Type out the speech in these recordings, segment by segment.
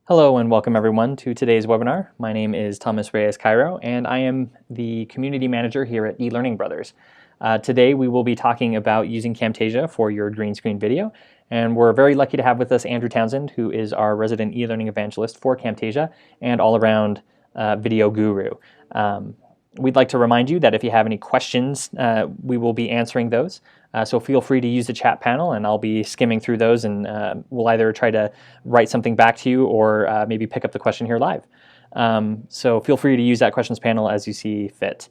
Hello and welcome everyone to today's webinar. My name is Thomas Reyes Cairo and I am the Community Manager here at eLearning Brothers. Today we will be talking about using Camtasia for your green screen video, and we're very lucky to have with us Andrew Townsend, who is our resident eLearning evangelist for Camtasia and all-around video guru. We'd like to remind you that if you have any questions, we will be answering those. So feel free to use the chat panel, and I'll be skimming through those, and we'll either try to write something back to you or maybe pick up the question here live. So feel free to use that questions panel as you see fit.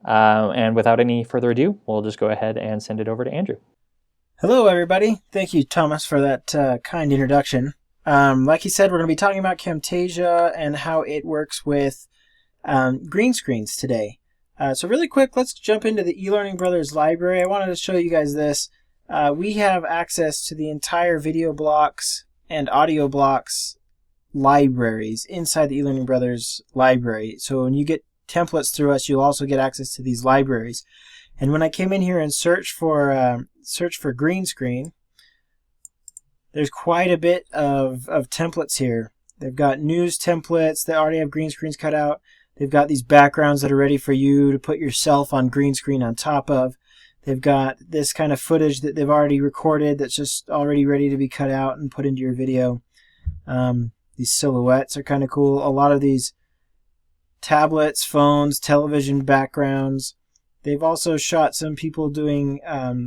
And without any further ado, we'll just go ahead and send it over to Andrew. Hello, everybody. Thank you, Thomas, for that kind introduction. Like he said, we're going to be talking about Camtasia and how it works with green screens today. So really quick, let's jump into the eLearning Brothers library. I wanted to show you guys this. We have access to the entire video blocks and audio blocks libraries inside the eLearning Brothers library. So when you get templates through us, you'll also get access to these libraries. And when I came in here and search for green screen, there's quite a bit of templates here. They've got news templates that already have green screens cut out. They've got these backgrounds that are ready for you to put yourself on green screen on top of. They've got this kind of footage that they've already recorded that's just already ready to be cut out and put into your video. These silhouettes are kind of cool. A lot of these tablets, phones, television backgrounds. They've also shot some people doing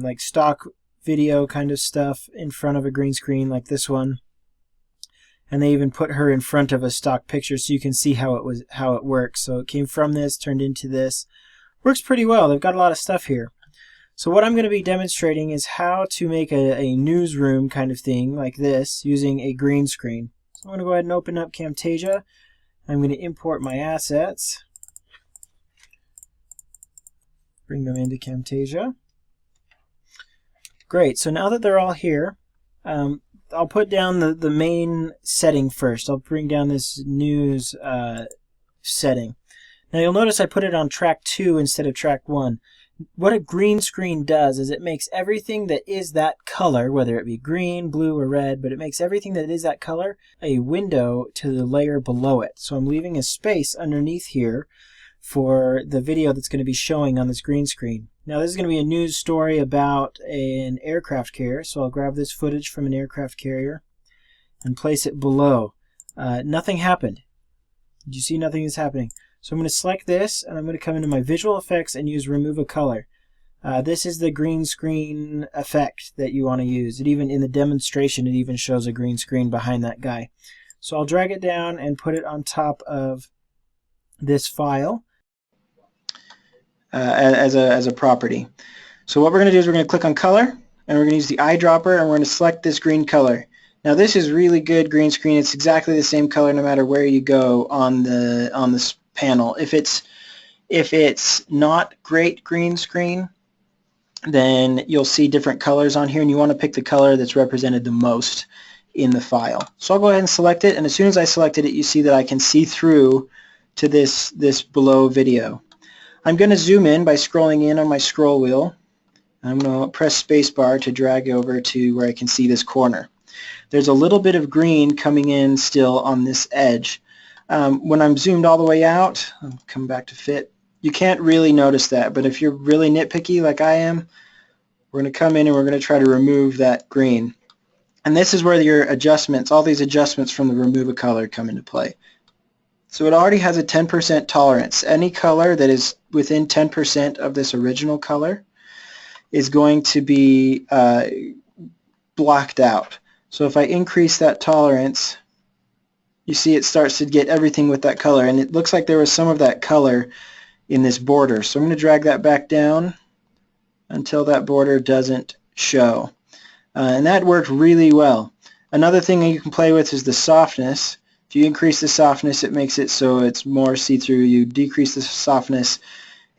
like stock video kind of stuff in front of a green screen like this one. And they even put her in front of a stock picture so you can see how it works. So it came from this, turned into this. Works pretty well. They've got a lot of stuff here. So what I'm going to be demonstrating is how to make a newsroom kind of thing like this using a green screen. So I'm going to go ahead and open up Camtasia. I'm going to import my assets. Bring them into Camtasia. Great. So now that they're all here, I'll put down the main setting first. I'll bring down this news setting. Now you'll notice I put it on track 2 instead of track 1. What a green screen does is it makes everything that is that color, whether it be green, blue, or red, but it makes everything that is that color a window to the layer below it. So I'm leaving a space underneath here for the video that's going to be showing on this green screen. Now this is going to be a news story about an aircraft carrier, so I'll grab this footage from an aircraft carrier and place it below. Nothing happened. Did you see nothing is happening? So I'm going to select this, and I'm going to come into my visual effects and use remove a color. This is the green screen effect that you want to use. It even in the demonstration, it even shows a green screen behind that guy. So I'll drag it down and put it on top of this file. As a property. So what we're going to do is we're going to click on color, and we're going to use the eyedropper, and we're going to select this green color. Now this is really good green screen. It's exactly the same color no matter where you go on this panel. If it's not great green screen, then you'll see different colors on here, and you want to pick the color that's represented the most in the file. So I'll go ahead and select it, and as soon as I selected it, you see that I can see through to this below video. I'm going to zoom in by scrolling in on my scroll wheel. I'm going to press spacebar to drag over to where I can see this corner. There's a little bit of green coming in still on this edge. When I'm zoomed all the way out, I'll come back to fit, you can't really notice that, but if you're really nitpicky like I am, we're going to come in and we're going to try to remove that green. And this is where your adjustments, all these adjustments from the remove a color come into play. So it already has a 10% tolerance. Any color that is within 10% of this original color is going to be blocked out. So if I increase that tolerance, you see it starts to get everything with that color, and it looks like there was some of that color in this border. So I'm going to drag that back down until that border doesn't show. And that worked really well. Another thing that you can play with is the softness. If you increase the softness, it makes it so it's more see-through. You decrease the softness,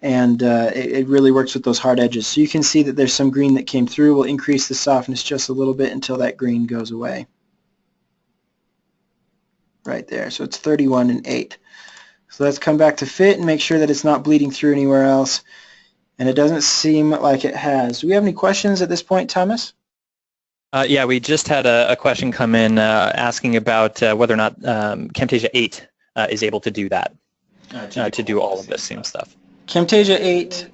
and it really works with those hard edges. So you can see that there's some green that came through. We'll increase the softness just a little bit until that green goes away. Right there. So it's 31 and 8. So let's come back to fit and make sure that it's not bleeding through anywhere else. And it doesn't seem like it has. Do we have any questions at this point, Thomas? Yeah, we just had a question come in asking about whether or not Camtasia 8 is able to do that, to do all of this same stuff. Camtasia 8,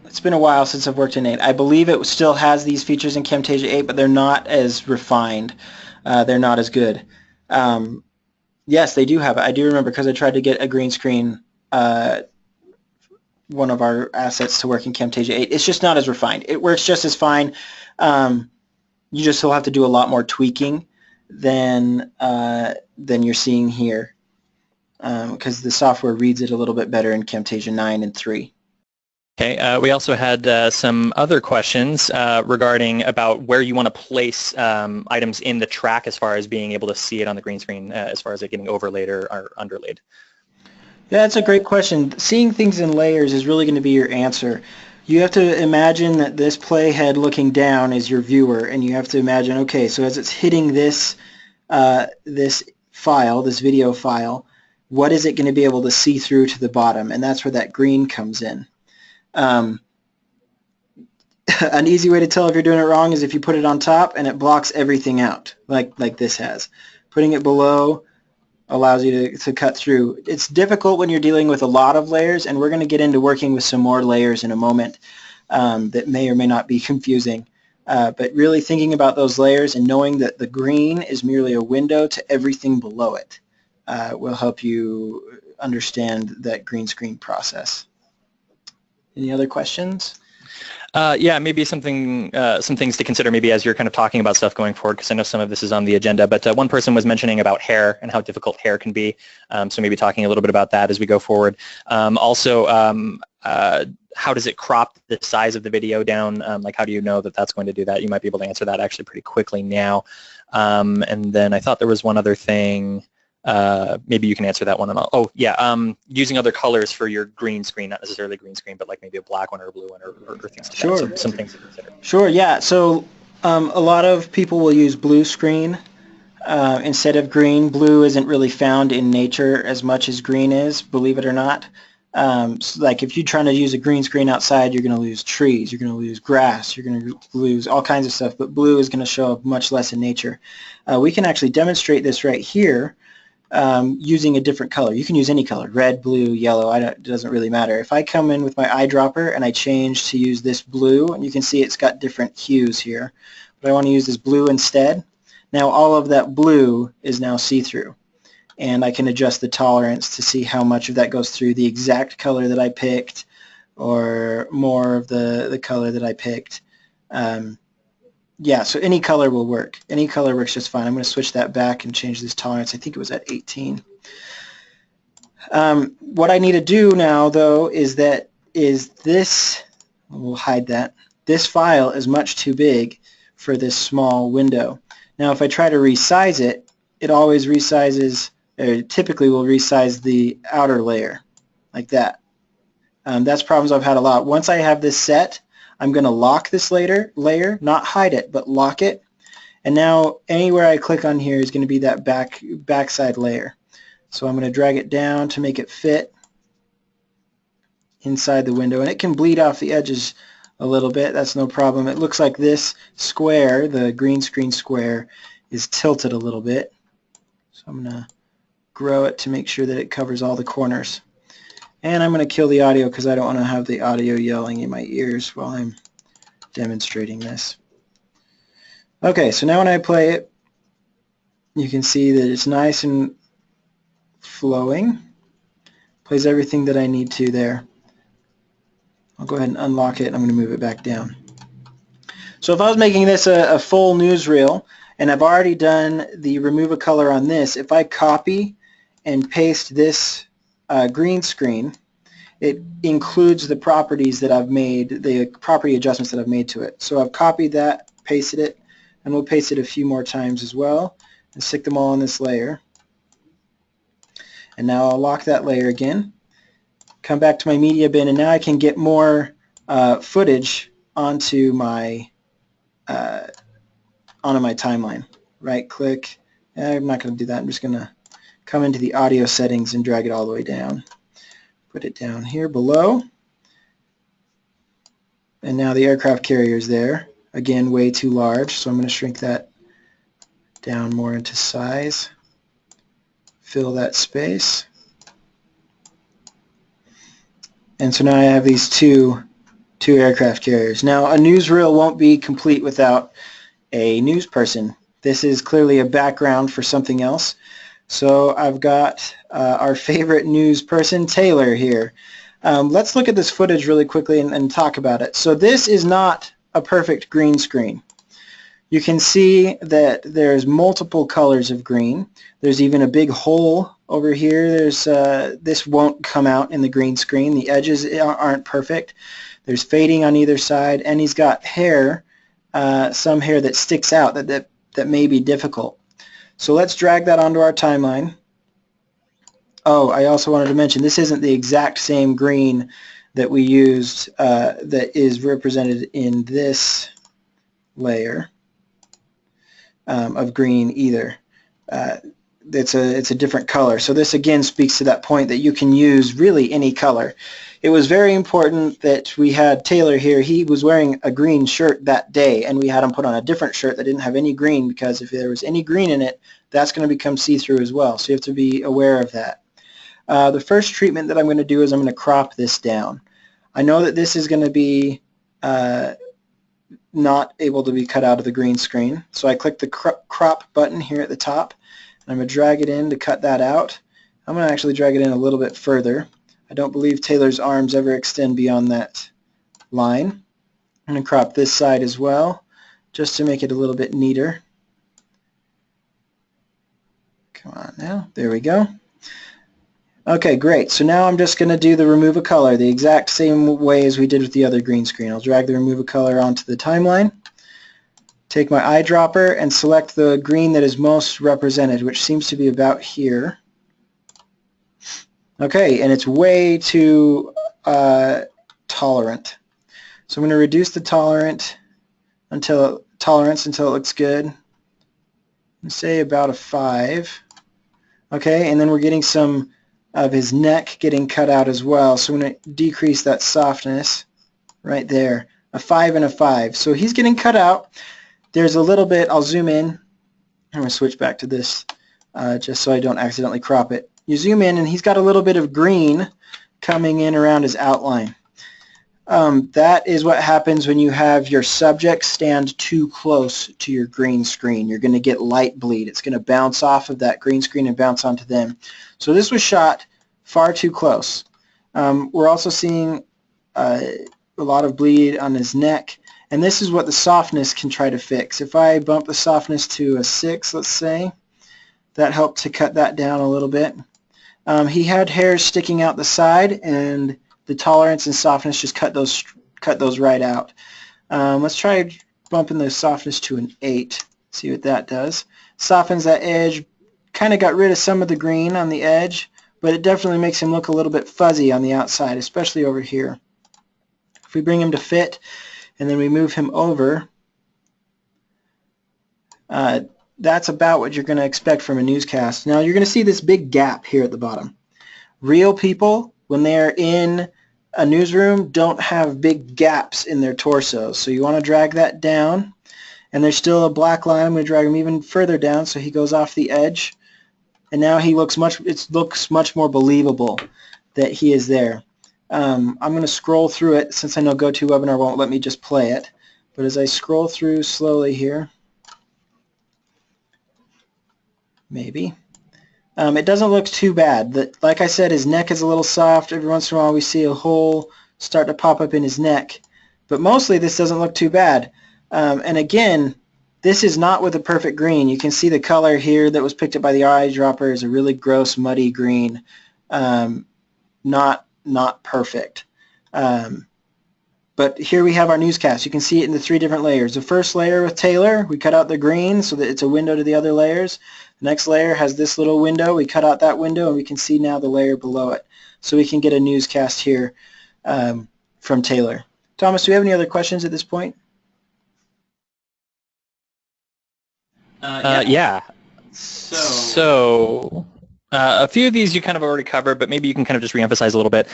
it's been a while since I've worked in 8. I believe it still has these features in Camtasia 8, but they're not as refined. They're not as good. Yes, they do have it. I do remember because I tried to get a green screen, one of our assets to work in Camtasia 8. It's just not as refined. It works just as fine. You just will have to do a lot more tweaking than you're seeing here, because the software reads it a little bit better in Camtasia 9 and 3. Okay, we also had some other questions regarding about where you want to place items in the track as far as being able to see it on the green screen, as far as it getting overlaid or underlaid. Yeah, that's a great question. Seeing things in layers is really going to be your answer. You have to imagine that this playhead looking down is your viewer, and you have to imagine, okay, so as it's hitting this this file, this video file, what is it going to be able to see through to the bottom? And that's where that green comes in. An easy way to tell if you're doing it wrong is if you put it on top and it blocks everything out, like this has. Putting it below allows you to cut through. It's difficult when you're dealing with a lot of layers, and we're going to get into working with some more layers in a moment that may or may not be confusing. But really thinking about those layers and knowing that the green is merely a window to everything below it will help you understand that green screen process. Any other questions? Yeah, maybe some things to consider maybe as you're kind of talking about stuff going forward, because I know some of this is on the agenda, but one person was mentioning about hair and how difficult hair can be, so maybe talking a little bit about that as we go forward. Also, how does it crop the size of the video down? Like, how do you know that that's going to do that? You might be able to answer that actually pretty quickly now. And then I thought there was one other thing. Maybe you can answer that one. Oh, yeah, using other colors for your green screen, not necessarily green screen, but like maybe a black one or a blue one or things like Sure. that. Some things to consider. Sure, yeah. So a lot of people will use blue screen instead of green. Blue isn't really found in nature as much as green is, believe it or not. So like if you're trying to use a green screen outside, you're going to lose trees, you're going to lose grass, you're going to lose all kinds of stuff, but blue is going to show up much less in nature. We can actually demonstrate this right here using a different color. You can use any color, red, blue, yellow, it doesn't really matter. If I come in with my eyedropper and I change to use this blue, and you can see it's got different hues here, but I want to use this blue instead. Now all of that blue is now see-through, and I can adjust the tolerance to see how much of that goes through the exact color that I picked or more of the color that I picked. Yeah, so any color will work. Any color works just fine. I'm going to switch that back and change this tolerance. I think it was at 18. What I need to do now, though, is this, we'll hide that. This file is much too big for this small window. Now, if I try to resize it, it always resizes, or typically will resize the outer layer, like that. That's problems I've had a lot. Once I have this set, I'm going to lock this layer, not hide it, but lock it. And now anywhere I click on here is going to be that backside layer. So I'm going to drag it down to make it fit inside the window. And it can bleed off the edges a little bit. That's no problem. It looks like this square, the green screen square, is tilted a little bit. So I'm going to grow it to make sure that it covers all the corners. And I'm going to kill the audio because I don't want to have the audio yelling in my ears while I'm demonstrating this. Okay, so now when I play it, you can see that it's nice and flowing. Plays everything that I need to there. I'll go ahead and unlock it. I'm going to move it back down. So if I was making this a full newsreel, and I've already done the remove a color on this, if I copy and paste this green screen, it includes the properties that I've made, the property adjustments that I've made to it. So I've copied that, pasted it, and we'll paste it a few more times as well, and stick them all on this layer. And now I'll lock that layer again, come back to my media bin, and now I can get more footage onto my timeline. Right click. I'm not going to do that. I'm just going to come into the audio settings and drag it all the way down. Put it down here below. And now the aircraft carrier is there. again, way too large, so I'm going to shrink that down more into size. Fill that space. And so now I have these two aircraft carriers. Now, a newsreel won't be complete without a news person. This is clearly a background for something else. So I've got our favorite news person, Taylor, here. Let's look at this footage really quickly and talk about it. So this is not a perfect green screen. You can see that there's multiple colors of green. There's even a big hole over here. There's this won't come out in the green screen. The edges aren't perfect. There's fading on either side, and he's got hair, some hair that sticks out that may be difficult. So let's drag that onto our timeline. Oh, I also wanted to mention this isn't the exact same green that we used that is represented in this layer of green either. It's a different color. So this again speaks to that point that you can use really any color. It was very important that we had Taylor here. He was wearing a green shirt that day, and we had him put on a different shirt that didn't have any green, because if there was any green in it, that's going to become see-through as well. So you have to be aware of that. The first treatment that I'm going to do is I'm going to crop this down. I know that this is going to be not able to be cut out of the green screen. So I click the crop button here at the top, and I'm going to drag it in to cut that out. I'm going to actually drag it in a little bit further. I don't believe Taylor's arms ever extend beyond that line. I'm going to crop this side as well, just to make it a little bit neater. Come on now, there we go. Okay, great. So now I'm just going to do the remove a color the exact same way as we did with the other green screen. I'll drag the remove a color onto the timeline, take my eyedropper, and select the green that is most represented, which seems to be about here. Okay, and it's way too tolerant. So I'm going to reduce the tolerance until it looks good. Say about a 5. Okay, and then we're getting some of his neck getting cut out as well. So I'm going to decrease that softness right there. A 5 and a 5. So he's getting cut out. There's a little bit, I'll zoom in. I'm going to switch back to this just so I don't accidentally crop it. You zoom in and he's got a little bit of green coming in around his outline. That is what happens when you have your subject stand too close to your green screen. You're going to get light bleed. It's going to bounce off of that green screen and bounce onto them. So this was shot far too close. We're also seeing a lot of bleed on his neck, and this is what the softness can try to fix. If I bump the softness to a 6, let's say, that helped to cut that down a little bit. He had hairs sticking out the side, and the tolerance and softness just cut those right out. Let's try bumping the softness to an 8. See what that does. Softens that edge. Kind of got rid of some of the green on the edge, but it definitely makes him look a little bit fuzzy on the outside, especially over here. If we bring him to fit and then we move him over, that's about what you're going to expect from a newscast. Now you're going to see this big gap here at the bottom. Real people, when they're in a newsroom, don't have big gaps in their torsos. So you want to drag that down, and there's still a black line. I'm going to drag him even further down so he goes off the edge. And now he looks much more believable that he is there. I'm going to scroll through it since I know GoToWebinar won't let me just play it. But as I scroll through slowly here, maybe. It doesn't look too bad. Like I said, his neck is a little soft. Every once in a while we see a hole start to pop up in his neck. But mostly this doesn't look too bad. And again, this is not with a perfect green. You can see the color here that was picked up by the eyedropper is a really gross, muddy green. Not perfect. But here we have our newscast. You can see it in the 3 different layers. The first layer with Taylor, we cut out the green so that it's a window to the other layers. The next layer has this little window. We cut out that window, and we can see now the layer below it. So we can get a newscast here from Taylor. Thomas, do we have any other questions at this point? Yeah. So A few of these you kind of already covered, but maybe you can kind of just reemphasize a little bit.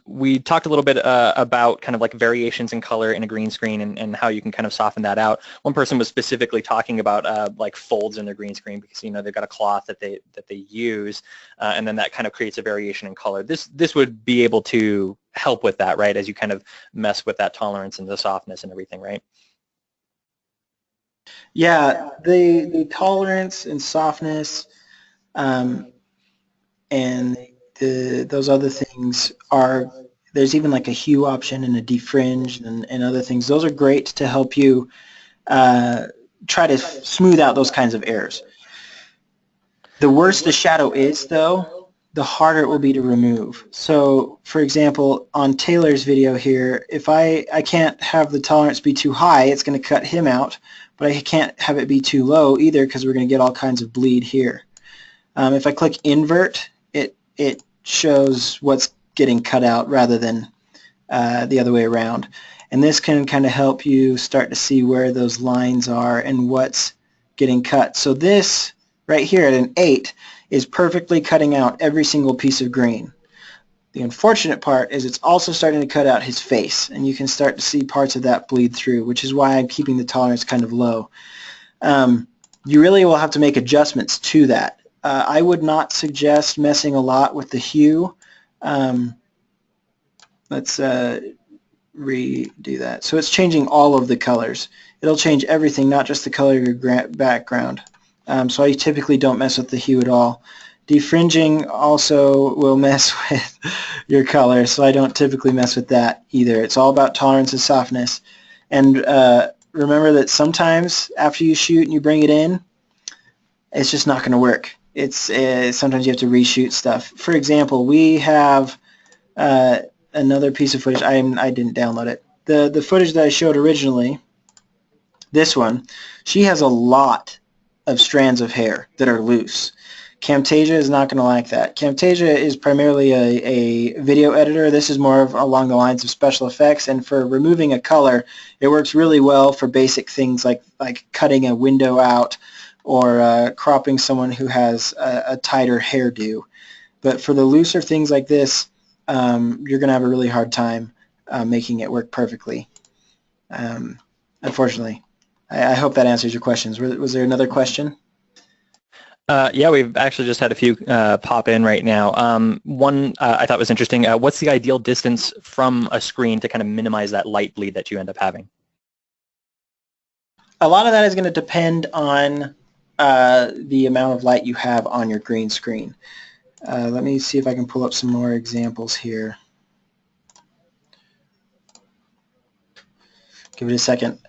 We talked a little bit about kind of like variations in color in a green screen and how you can kind of soften that out. One person was specifically talking about like folds in their green screen because they've got a cloth that they use, and then that kind of creates a variation in color. This would be able to help with that, right? As you kind of mess with that tolerance and the softness and everything, right? Yeah, the tolerance and softness. And those other things are, there's even like a hue option and a defringe and other things. Those are great to help you try to smooth out those kinds of errors. The worse the shadow is, though, the harder it will be to remove. So, for example, on Taylor's video here, if I can't have the tolerance be too high, it's going to cut him out, but I can't have it be too low either because we're going to get all kinds of bleed here. If I click invert, it shows what's getting cut out rather than the other way around. And this can kind of help you start to see where those lines are and what's getting cut. So this right here at an 8 is perfectly cutting out every single piece of green. The unfortunate part is it's also starting to cut out his face, and you can start to see parts of that bleed through, which is why I'm keeping the tolerance kind of low. You really will have to make adjustments to that. I would not suggest messing a lot with the hue. Let's redo that. So it's changing all of the colors. It'll change everything, not just the color of your background. So I typically don't mess with the hue at all. Defringing also will mess with your color, so I don't typically mess with that either. It's all about tolerance and softness. And remember that sometimes after you shoot and you bring it in, it's just not going to work. It's sometimes you have to reshoot stuff. For example, we have another piece of footage. I didn't download it. The footage that I showed originally, this one, she has a lot of strands of hair that are loose. Camtasia is not going to like that. Camtasia is primarily a video editor. This is more of along the lines of special effects, and for removing a color, it works really well for basic things like cutting a window out or cropping someone who has a tighter hairdo. But for the looser things like this, you're going to have a really hard time making it work perfectly, unfortunately. I hope that answers your questions. Was there another question? Yeah, we've actually just had a few pop in right now. One I thought was interesting. What's the ideal distance from a screen to kind of minimize that light bleed that you end up having? A lot of that is going to depend on the amount of light you have on your green screen. Let me see if I can pull up some more examples here. Give it a second.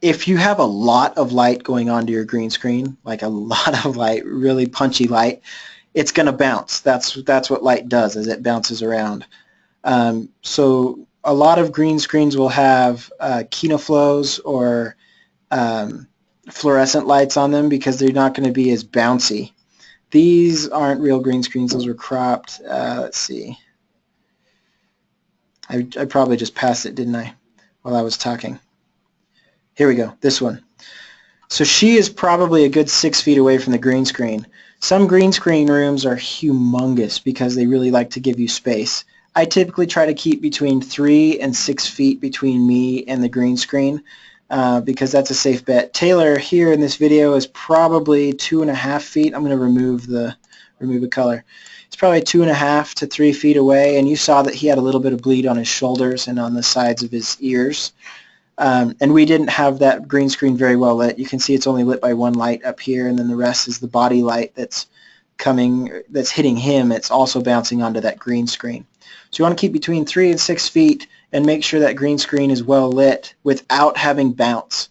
If you have a lot of light going onto your green screen, like a lot of light, really punchy light, it's going to bounce. That's what light does, is it bounces around. So a lot of green screens will have kinoflows or fluorescent lights on them because they're not going to be as bouncy. These aren't real green screens. Those were cropped. Let's see. I probably just passed it, didn't I, while I was talking? Here we go, this one. So she is probably a good 6 feet away from the green screen. Some green screen rooms are humongous because they really like to give you space. I typically try to keep between 3 and 6 feet between me and the green screen because that's a safe bet. Taylor here in this video is probably 2.5 feet. I'm going to remove the color. It's probably 2.5 to 3 feet away, and you saw that he had a little bit of bleed on his shoulders and on the sides of his ears. And we didn't have that green screen very well lit. You can see it's only lit by one light up here, and then the rest is the body light that's hitting him. It's also bouncing onto that green screen. So you want to keep between 3 and 6 feet and make sure that green screen is well lit without having bounce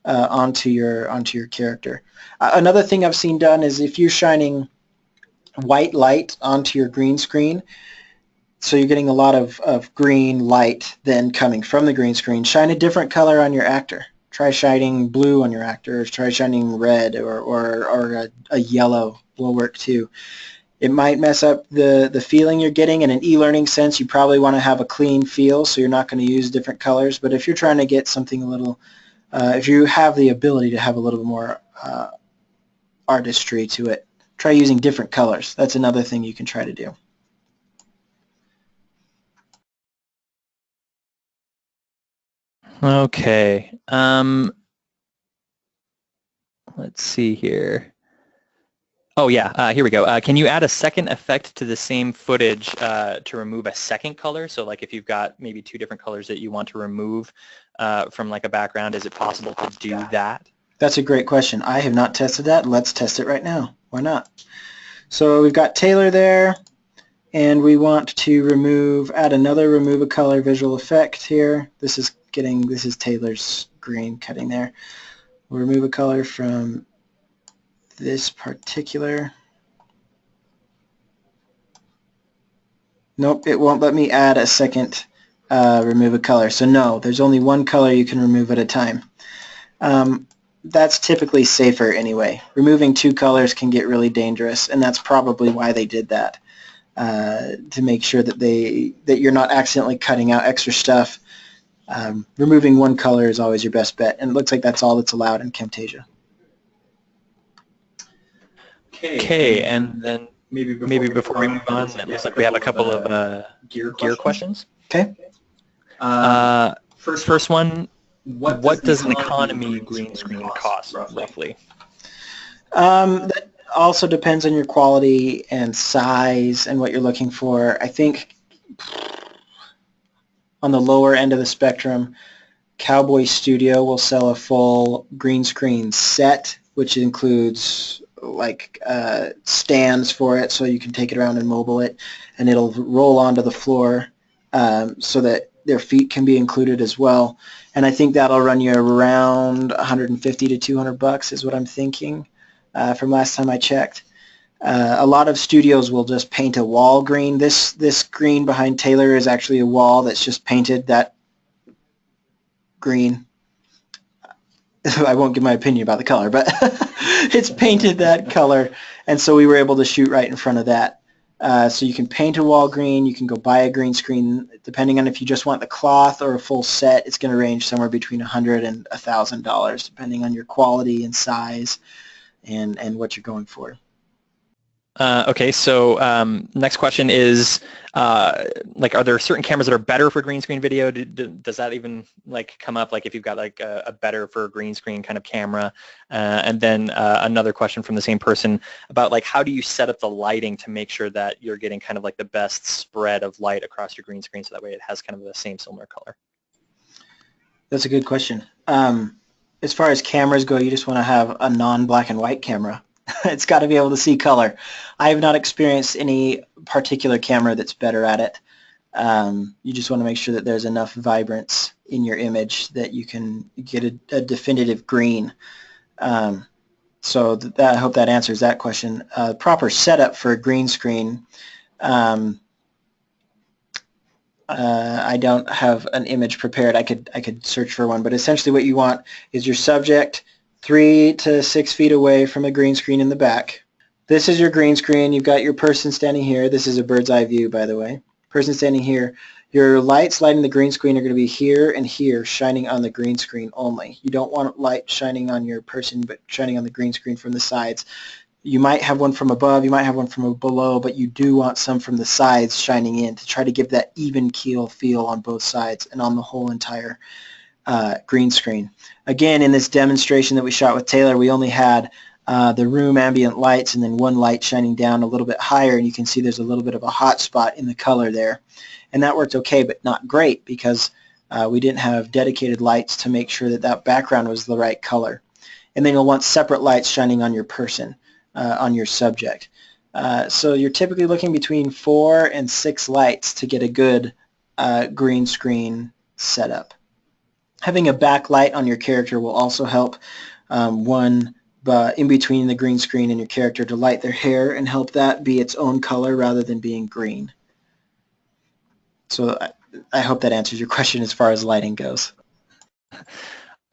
onto your character. Another thing I've seen done is if you're shining white light onto your green screen, so you're getting a lot of green light then coming from the green screen, shine a different color on your actor. Try shining blue on your actor, or try shining red or a yellow will work too. It might mess up the feeling you're getting. In an e-learning sense, you probably want to have a clean feel, so you're not going to use different colors. But if you're trying to get something a little, if you have the ability to have a little more artistry to it, try using different colors. That's another thing you can try to do. Okay. Let's see here. Oh yeah, here we go. Can you add a second effect to the same footage to remove a second color? So like if you've got maybe two different colors that you want to remove from like a background, is it possible to do that? That's a great question. I have not tested that. Let's test it right now. Why not? So we've got Taylor there, and we want to add another remove a color visual effect here. This is Taylor's green cutting there. We'll remove a color from this particular. Nope, it won't let me add a second remove a color. So no, there's only one color you can remove at a time. That's typically safer anyway. Removing two colors can get really dangerous, and that's probably why they did that, to make sure that you're not accidentally cutting out extra stuff. Removing one color is always your best bet, and it looks like that's all that's allowed in Camtasia. Okay, and then maybe before we move on, it looks like we have a couple of gear questions. Okay. First one, what does an economy green screen cost roughly? That also depends on your quality and size and what you're looking for. I think on the lower end of the spectrum, Cowboy Studio will sell a full green screen set, which includes like stands for it, so you can take it around and mobile it, and it'll roll onto the floor so that their feet can be included as well. And I think that'll run you around 150 to 200 bucks is what I'm thinking from last time I checked. A lot of studios will just paint a wall green. This green behind Taylor is actually a wall that's just painted that green. I won't give my opinion about the color, but it's painted that color, and so we were able to shoot right in front of that. So you can paint a wall green, you can go buy a green screen. Depending on if you just want the cloth or a full set, it's going to range somewhere between $100 and $1,000, depending on your quality and size and what you're going for. Okay, so next question is, like, are there certain cameras that are better for green screen video? Does that even like come up? Like, if you've got like a better for green screen kind of camera, and then another question from the same person about like how do you set up the lighting to make sure that you're getting kind of like the best spread of light across your green screen, so that way it has kind of the same similar color. That's a good question. As far as cameras go, you just want to have a non-black and white camera. It's got to be able to see color. I have not experienced any particular camera that's better at it. You just want to make sure that there's enough vibrance in your image that you can get a definitive green. So I hope that answers that question. Proper setup for a green screen. I don't have an image prepared. I could search for one, but essentially what you want is your subject 3 to 6 feet away from a green screen in the back. This is your green screen. You've got your person standing here. This is a bird's eye view, by the way. Person standing here. Your lights lighting the green screen are going to be here and here, shining on the green screen only. You don't want light shining on your person, but shining on the green screen from the sides. You might have one from above, you might have one from below, but you do want some from the sides shining in to try to give that even keel feel on both sides and on the whole entire green screen. Again, in this demonstration that we shot with Taylor, we only had the room ambient lights and then one light shining down a little bit higher, and you can see there's a little bit of a hot spot in the color there. And that worked okay, but not great because we didn't have dedicated lights to make sure that that background was the right color. And then you'll want separate lights shining on your person, on your subject. So you're typically looking between 4 and 6 lights to get a good green screen setup. Having a backlight on your character will also help. One in between the green screen and your character to light their hair and help that be its own color rather than being green. So I hope that answers your question as far as lighting goes.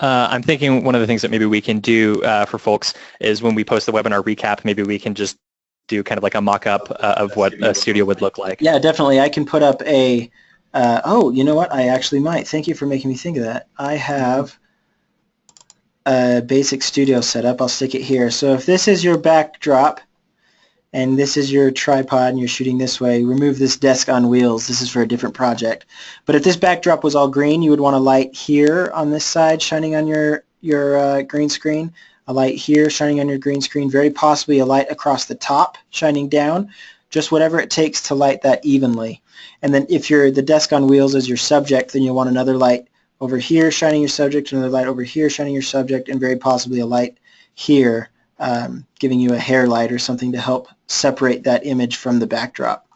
I'm thinking one of the things that maybe we can do for folks is when we post the webinar recap, maybe we can just do kind of like a mock-up of what a studio would look like. Yeah, definitely. I can put up a oh, you know what? I actually might. Thank you for making me think of that. I have a basic studio setup. I'll stick it here. So if this is your backdrop, and this is your tripod and you're shooting this way, remove this desk on wheels. This is for a different project. But if this backdrop was all green, you would want a light here on this side shining on your green screen, a light here shining on your green screen, very possibly a light across the top shining down, just whatever it takes to light that evenly. And then if the desk on wheels is your subject, then you'll want another light over here shining your subject, another light over here shining your subject, and very possibly a light here giving you a hair light or something to help separate that image from the backdrop.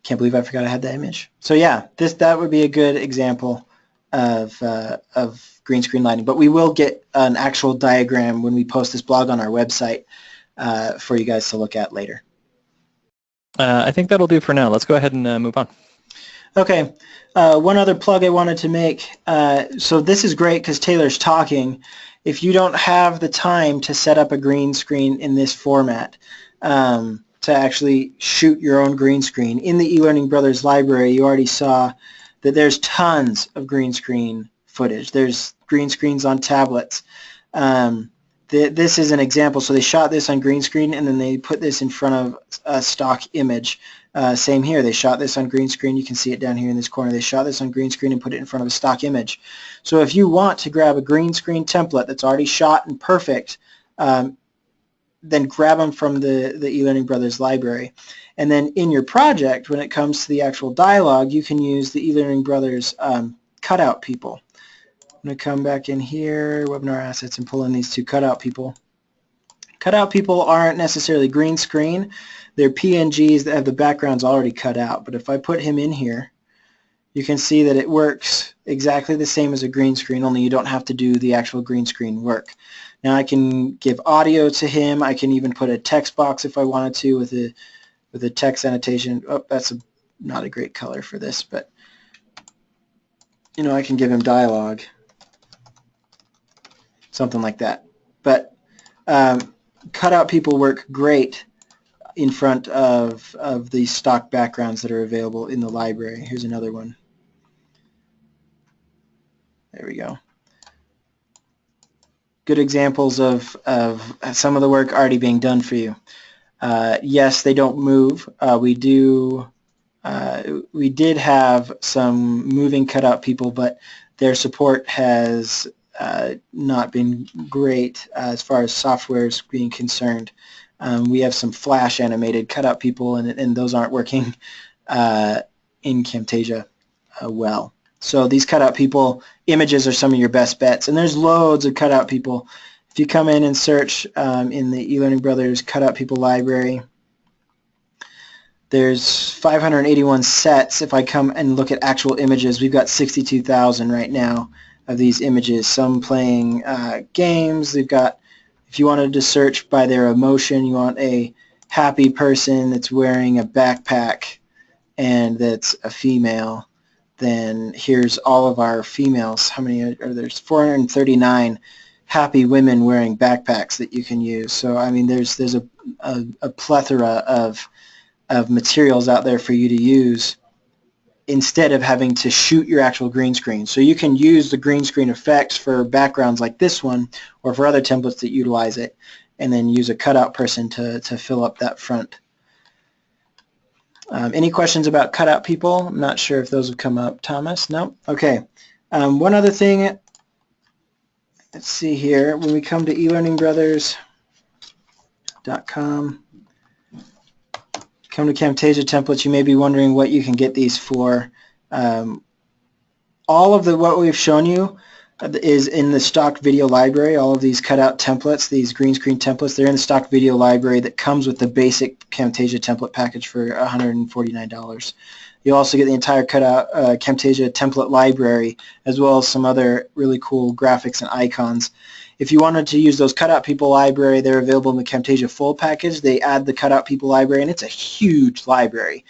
Can't believe I forgot I had that image. So yeah, that would be a good example of green screen lighting. But we will get an actual diagram when we post this blog on our website for you guys to look at later. I think that'll do for now. Let's go ahead and move on. Okay, one other plug I wanted to make. So this is great because Taylor's talking. If you don't have the time to set up a green screen in this format, to actually shoot your own green screen, in the eLearning Brothers library you already saw that there's tons of green screen footage. There's green screens on tablets. This is an example. So they shot this on green screen and then they put this in front of a stock image. Same here. They shot this on green screen. You can see it down here in this corner. They shot this on green screen and put it in front of a stock image. So if you want to grab a green screen template that's already shot and perfect, then grab them from the eLearning Brothers library. And then in your project, when it comes to the actual dialogue, you can use the eLearning Brothers cutout people. I'm going to come back in here, webinar assets, and pull in these two cutout people. Cutout people aren't necessarily green screen. They're PNGs that have the backgrounds already cut out. But if I put him in here, you can see that it works exactly the same as a green screen, only you don't have to do the actual green screen work. Now I can give audio to him. I can even put a text box if I wanted to with a text annotation. Oh, that's not a great color for this, but you know, I can give him dialogue, something like that. But cutout people work great in front of the stock backgrounds that are available in the library. Here's another one. There we go. Good examples of some of the work already being done for you. Yes, they don't move. We did have some moving cutout people, but their support has not been great as far as software is being concerned. We have some Flash animated cutout people, and those aren't working in Camtasia well. So these cutout people images are some of your best bets, and there's loads of cutout people. If you come in and search in the eLearning Brothers cutout people library, there's 581 sets. If I come and look at actual images, we've got 62,000 right now of these images. Some playing games. They've got, if you wanted to search by their emotion, you want a happy person that's wearing a backpack and that's a female, then here's all of our females. How many are there? There's 439 happy women wearing backpacks that you can use. So I mean, there's a plethora of materials out there for you to use instead of having to shoot your actual green screen. So you can use the green screen effects for backgrounds like this one or for other templates that utilize it, and then use a cutout person to fill up that front. Any questions about cutout people? I'm not sure if those have come up. Thomas? No? Okay. One other thing, let's see here. When we come to eLearningBrothers.com, come to Camtasia Templates, you may be wondering what you can get these for. All of what we've shown you is in the stock video library. All of these cutout templates, these green screen templates, they're in the stock video library that comes with the basic Camtasia template package for $149. You also get the entire cutout Camtasia template library, as well as some other really cool graphics and icons. If you wanted to use those cutout people library, they're available in the Camtasia full package. They add the cutout people library, and it's a huge library.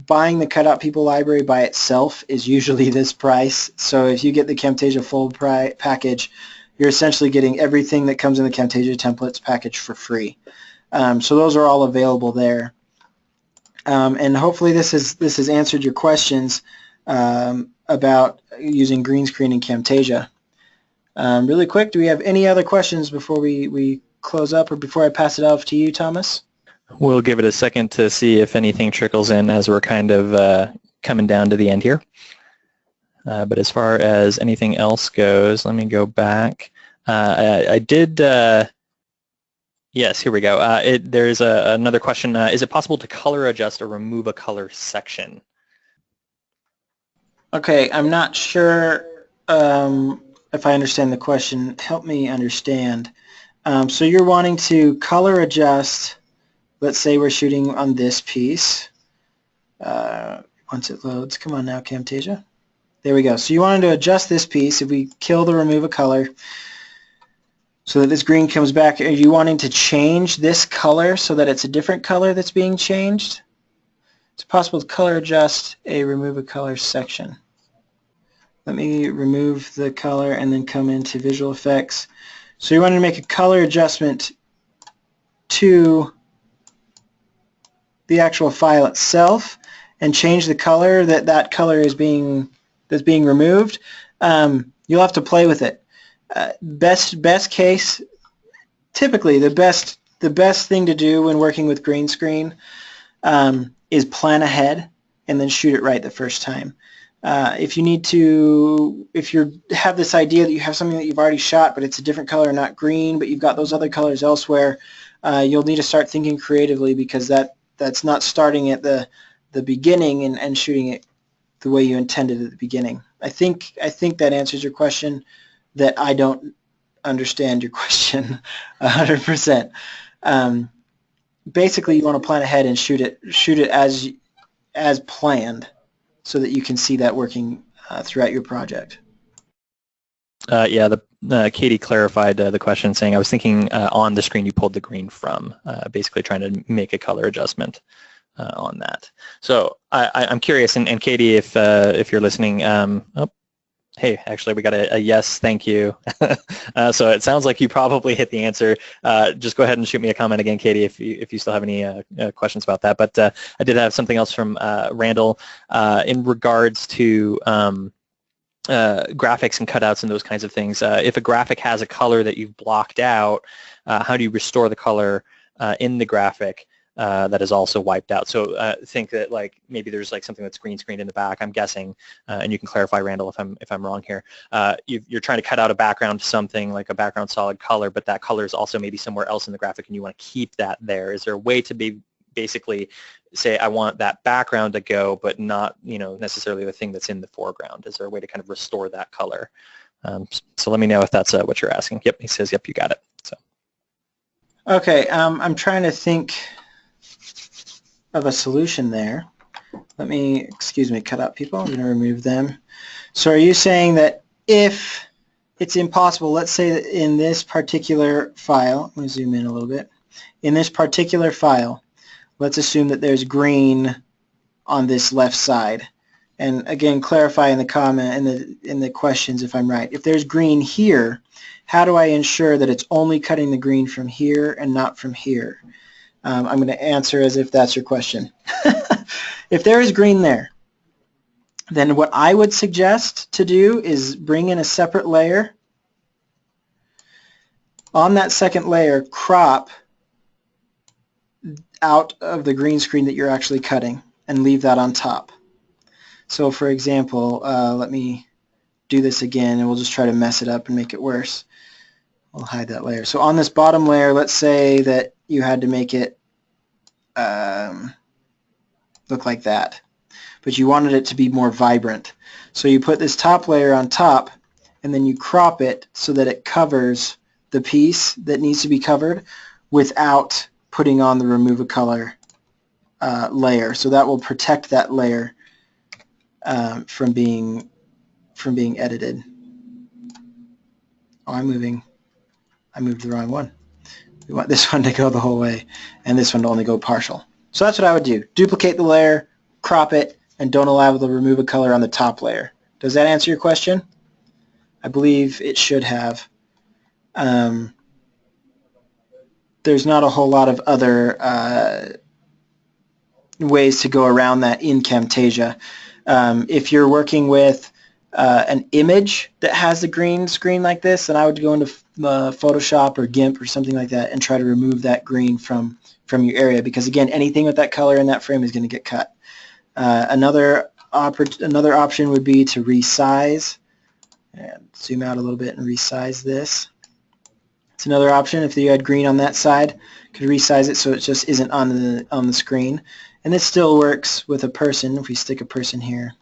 Buying the cutout people library by itself is usually this price. So if you get the Camtasia full package, you're essentially getting everything that comes in the Camtasia templates package for free. So those are all available there. And hopefully this has answered your questions about using green screen in Camtasia. Really quick, do we have any other questions before we close up, or before I pass it off to you, Thomas? We'll give it a second to see if anything trickles in as we're kind of coming down to the end here. But as far as anything else goes, let me go back. I did, yes, here we go. There's another question. Is it possible to color adjust or remove a color section? Okay, I'm not sure if I understand the question. Help me understand. So you're wanting to color adjust, let's say we're shooting on this piece. Once it loads, come on now, Camtasia. There we go. So you wanted to adjust this piece. If we kill the remove a color so that this green comes back, are you wanting to change this color so that it's a different color that's being changed? It's possible to color adjust a remove a color section. Let me remove the color and then come into visual effects. So you want to make a color adjustment to the actual file itself and change the color that color is that's being removed. You'll have to play with it. Best case, typically the best thing to do when working with green screen is plan ahead and then shoot it right the first time. If you have this idea that you have something that you've already shot but it's a different color, not green, but you've got those other colors elsewhere, you'll need to start thinking creatively, because that's not starting at the beginning and shooting it the way you intended at the beginning. I think that answers your question, that I don't understand your question 100%. Basically, you want to plan ahead and shoot it as planned, so that you can see that working throughout your project. Yeah, Katie clarified the question, saying I was thinking on the screen you pulled the green from, basically trying to make a color adjustment on that. So I'm curious, and Katie, if you're listening, hey, actually we got a yes, thank you. So it sounds like you probably hit the answer. Just go ahead and shoot me a comment again, Katie, if you still have any questions about that. But I did have something else from Randall in regards to graphics and cutouts and those kinds of things. If a graphic has a color that you've blocked out, how do you restore the color in the graphic that is also wiped out? So think that like maybe there's like something that's green screened in the back, I'm guessing, and you can clarify, Randall, if I'm wrong here. You're trying to cut out a background to something like a background solid color, but that color is also maybe somewhere else in the graphic and you want to keep that there. Is there a way to basically say I want that background to go, but not necessarily the thing that's in the foreground? Is there a way to kind of restore that color? So let me know if that's what you're asking. Yep, he says, yep, you got it. So. Okay, I'm trying to think of a solution there. Let me, excuse me, cut out people. I'm going to remove them. So are you saying that if it's impossible, let's say that in this particular file, let me zoom in a little bit. In this particular file, let's assume that there's green on this left side. And again, clarify in the comment, in the questions if I'm right. If there's green here, how do I ensure that it's only cutting the green from here and not from here? I'm going to answer as if that's your question. If there is green there, then what I would suggest to do is bring in a separate layer. On that second layer, crop out of the green screen that you're actually cutting and leave that on top. So for example, let me do this again and we'll just try to mess it up and make it worse. We'll hide that layer. So on this bottom layer, let's say that you had to make it look like that, but you wanted it to be more vibrant. So you put this top layer on top and then you crop it so that it covers the piece that needs to be covered without putting on the remove a color layer. So that will protect that layer from being edited. Oh, I moved the wrong one. We want this one to go the whole way and this one to only go partial. So that's what I would do. Duplicate the layer, crop it, and don't allow the remove a color on the top layer. Does that answer your question? I believe it should have. There's not a whole lot of other ways to go around that in Camtasia. If you're working with an image that has the green screen like this, then I would go into Photoshop or GIMP or something like that and try to remove that green from your area, because again, anything with that color in that frame is going to get cut. Another option would be to resize, and zoom out a little bit and resize this. It's another option. If you had green on that side, you could resize it so it just isn't on the screen. And this still works with a person. If we stick a person here,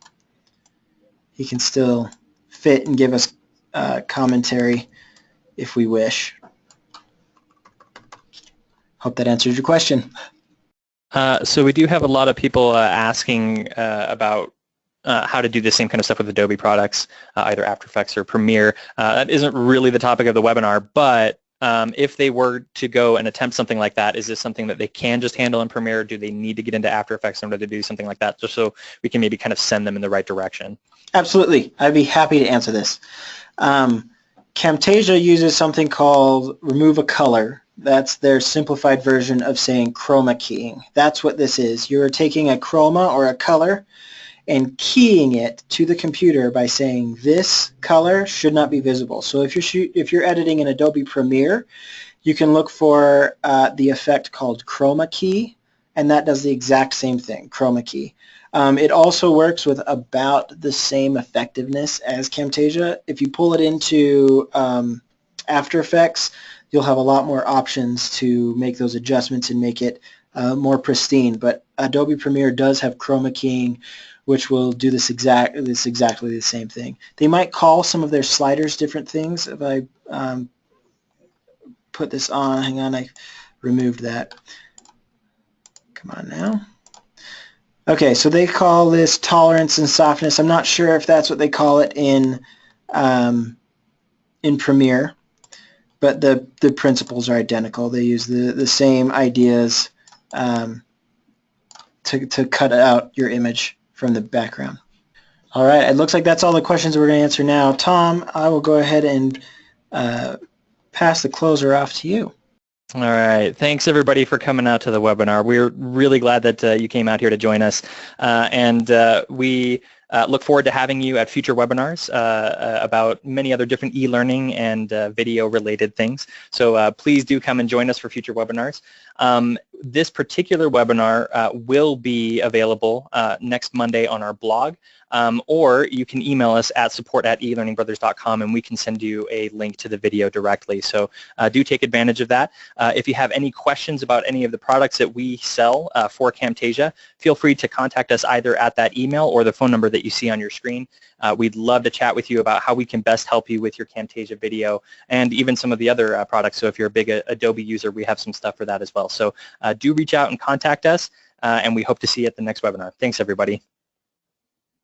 he can still fit and give us commentary if we wish. Hope that answers your question. So we do have a lot of people asking about how to do the same kind of stuff with Adobe products, either After Effects or Premiere. That isn't really the topic of the webinar, but if they were to go and attempt something like that, is this something that they can just handle in Premiere? Do they need to get into After Effects in order to do something like that, just so we can maybe kind of send them in the right direction? Absolutely. I'd be happy to answer this. Camtasia uses something called remove a color. That's their simplified version of saying chroma keying. That's what this is. You're taking a chroma or a color and keying it to the computer by saying this color should not be visible. So if you're editing in Adobe Premiere, you can look for the effect called chroma key, and that does the exact same thing, chroma key. It also works with about the same effectiveness as Camtasia. If you pull it into After Effects, you'll have a lot more options to make those adjustments and make it more pristine. But Adobe Premiere does have chroma keying, which will do exactly the same thing. They might call some of their sliders different things. If I put this on, hang on, I removed that. Come on now. Okay, so they call this tolerance and softness. I'm not sure if that's what they call it in Premiere, but the principles are identical. They use the same ideas to cut out your image from the background. All right, it looks like that's all the questions we're going to answer now. Tom, I will go ahead and pass the closer off to you. All right. Thanks, everybody, for coming out to the webinar. We're really glad that you came out here to join us, and we look forward to having you at future webinars about many other different e-learning and video-related things. So please do come and join us for future webinars. This particular webinar will be available next Monday on our blog, or you can email us at support@elearningbrothers.com and we can send you a link to the video directly. So do take advantage of that. If you have any questions about any of the products that we sell for Camtasia, feel free to contact us either at that email or the phone number that you see on your screen. We'd love to chat with you about how we can best help you with your Camtasia video and even some of the other products. So if you're a big Adobe user, we have some stuff for that as well. So do reach out and contact us, and we hope to see you at the next webinar. Thanks, everybody.